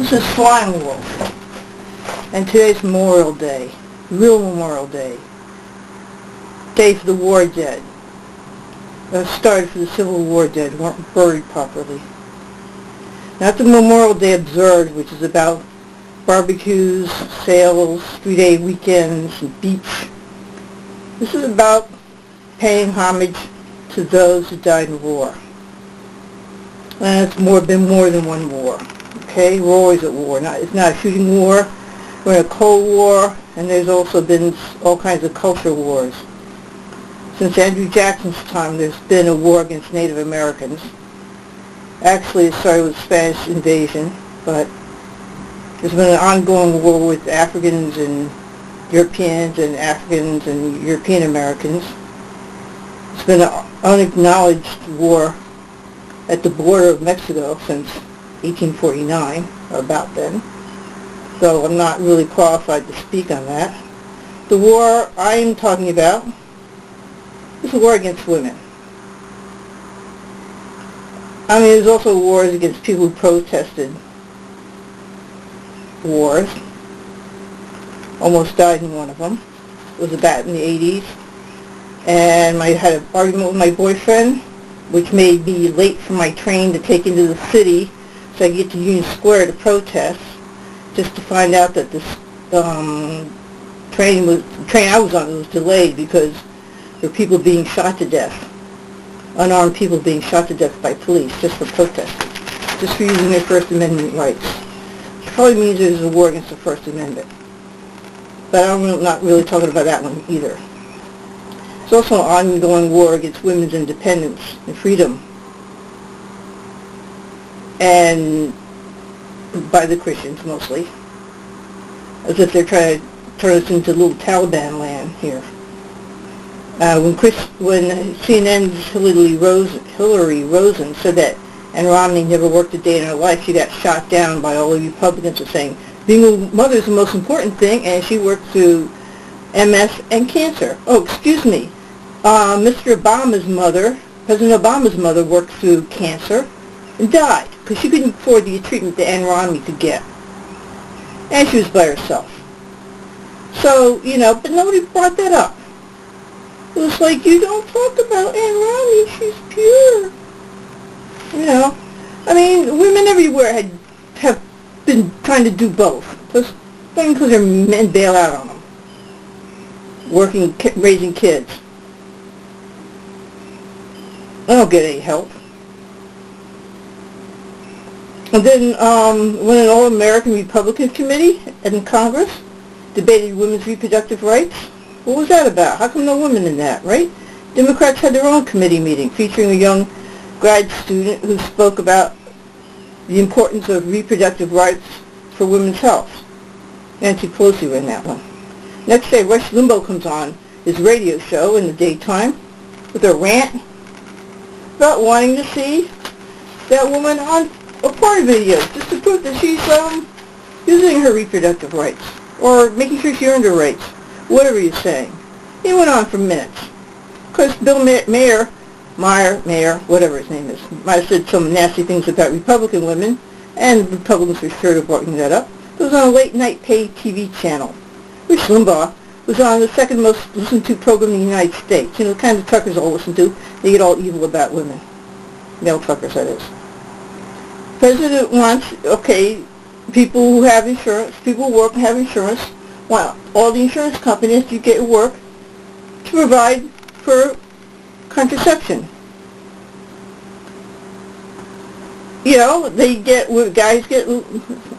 This is Flying Wolf, and today's Memorial Day, real Memorial Day, day for the war dead. Started for the Civil War dead, weren't buried properly. Not the Memorial Day observed, which is about barbecues, sales, 3-day weekends, and beach. This is about paying homage to those who died in war. And it's been more than one war. Okay, we're always at war. It's not a shooting war. We're in a Cold War, and there's also been all kinds of culture wars. Since Andrew Jackson's time, there's been a war against Native Americans. Actually, it started with Spanish invasion, but there's been an ongoing war with Africans and Europeans and Africans and European Americans. It's been an unacknowledged war at the border of Mexico since 1849, or about then, so I'm not really qualified to speak on that. The war I'm talking about is a war against women. I mean, there's also wars against people who protested wars. Almost died in one of them. It was about in the 80s. And I had an argument with my boyfriend, which made me late for my train to take into the city so I could get to Union Square to protest, just to find out that this train I was on was delayed because there were people being shot to death, unarmed people being shot to death by police just for protesting, just for using their First Amendment rights. It probably means there's a war against the First Amendment. But I'm not really talking about that one either. It's also an ongoing war against women's independence and freedom, and by the Christians mostly, as if they're trying to turn us into little Taliban land here. When CNN's Hillary Rosen said that Ann Romney never worked a day in her life, she got shot down by all the Republicans for saying being a mother is the most important thing, and she worked through MS and cancer. Oh, excuse me. Mr. Obama's mother, President Obama's mother, worked through cancer and died because she couldn't afford the treatment that Ann Romney could get. And she was by herself. So, but nobody brought that up. It was like, you don't talk about Ann Romney, she's pure. I mean, women everywhere have been trying to do both. Just because their men bail out on them. Working, raising kids. I don't get any help. And then when an all-American Republican committee in Congress debated women's reproductive rights, what was that about? How come no women in that, right? Democrats had their own committee meeting featuring a young grad student who spoke about the importance of reproductive rights for women's health. Nancy Pelosi ran that one. Next day, Rush Limbaugh comes on his radio show in the daytime with a rant about wanting to see that woman on a porn video just to prove that she's using her reproductive rights or making sure she earned her rights, whatever he's saying. He went on for minutes. Of course, Bill Mayer, whatever his name is, might have said some nasty things about Republican women, and Republicans were sure to bring that up. It was on a late-night paid TV channel. Rush Limbaugh was on the second most listened to program in the United States. The kind of truckers all listen to. They get all evil about women. Male truckers, that is. President wants, people who have insurance, people who work and have insurance, want all the insurance companies to get work to provide for contraception. Guys get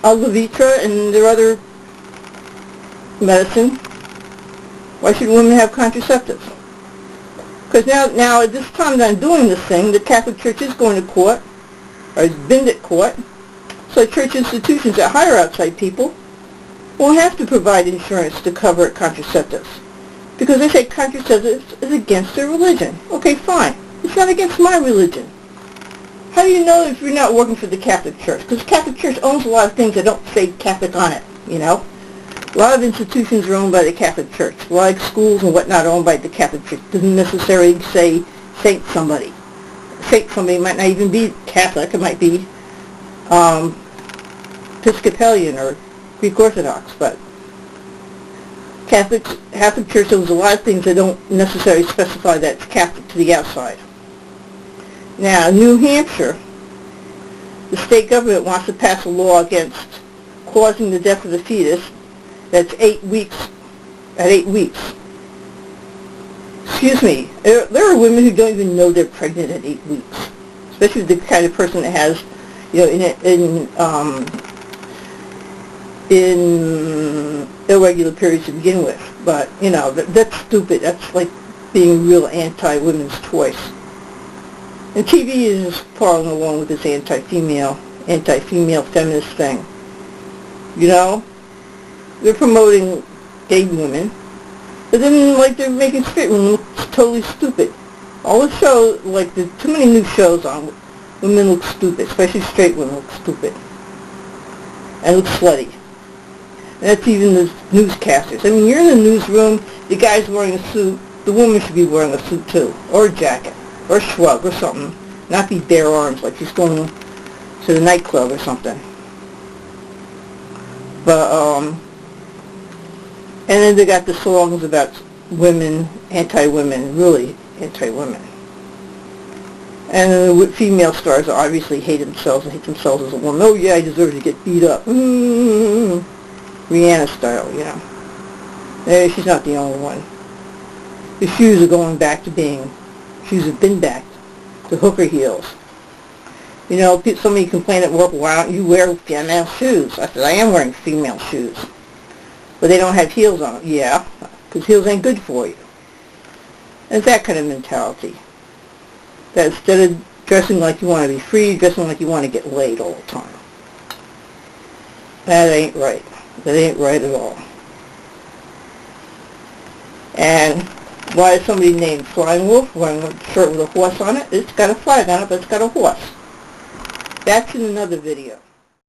Levitra and their other medicine. Why should women have contraceptives? Because now at this time that I'm doing this thing, the Catholic Church is going to court, or has been at court, so church institutions that hire outside people won't have to provide insurance to cover contraceptives. Because they say contraceptives is against their religion. Okay, fine. It's not against my religion. How do you know if you're not working for the Catholic Church? Because the Catholic Church owns a lot of things that don't say Catholic on it, A lot of institutions are owned by the Catholic Church. Like schools and whatnot are owned by the Catholic Church. Doesn't necessarily say saint somebody. Saint somebody might not even be Catholic. It might be Episcopalian or Greek Orthodox, but Catholic Church owns a lot of things that don't necessarily specify that it's Catholic to the outside. Now, New Hampshire, the state government wants to pass a law against causing the death of the fetus that's 8 weeks, at 8 weeks. Excuse me, there are women who don't even know they're pregnant at 8 weeks, especially the kind of person that has, in irregular periods to begin with. But, that's stupid. That's like being real anti-women's choice. And TV is following along with this anti-female feminist thing. They're promoting gay women, but then, they're making straight women look totally stupid. All the shows, there's too many new shows on, women look stupid, especially straight women look stupid. And look slutty. And that's even the newscasters. I mean, you're in the newsroom, the guy's wearing a suit, the woman should be wearing a suit too, or a jacket, or a shrug, or something. Not be bare arms like she's going to the nightclub or something. But, and then they got the songs about women, anti-women, really anti-women. And the female stars obviously hate themselves as a woman. Oh yeah, I deserve to get beat up. Rihanna style, She's not the only one. The shoes are going back to shoes have been back to hooker heels. Somebody complained at work, why don't you wear female shoes? I said, I am wearing female shoes. But they don't have heels on them. Yeah, because heels ain't good for you. And it's that kind of mentality. That instead of dressing like you want to be free, dressing like you want to get laid all the time. That ain't right. That ain't right at all. And why is somebody named Flying Wolf wearing a shirt with a horse on it? It's got a flag on it, but it's got a horse. That's in another video.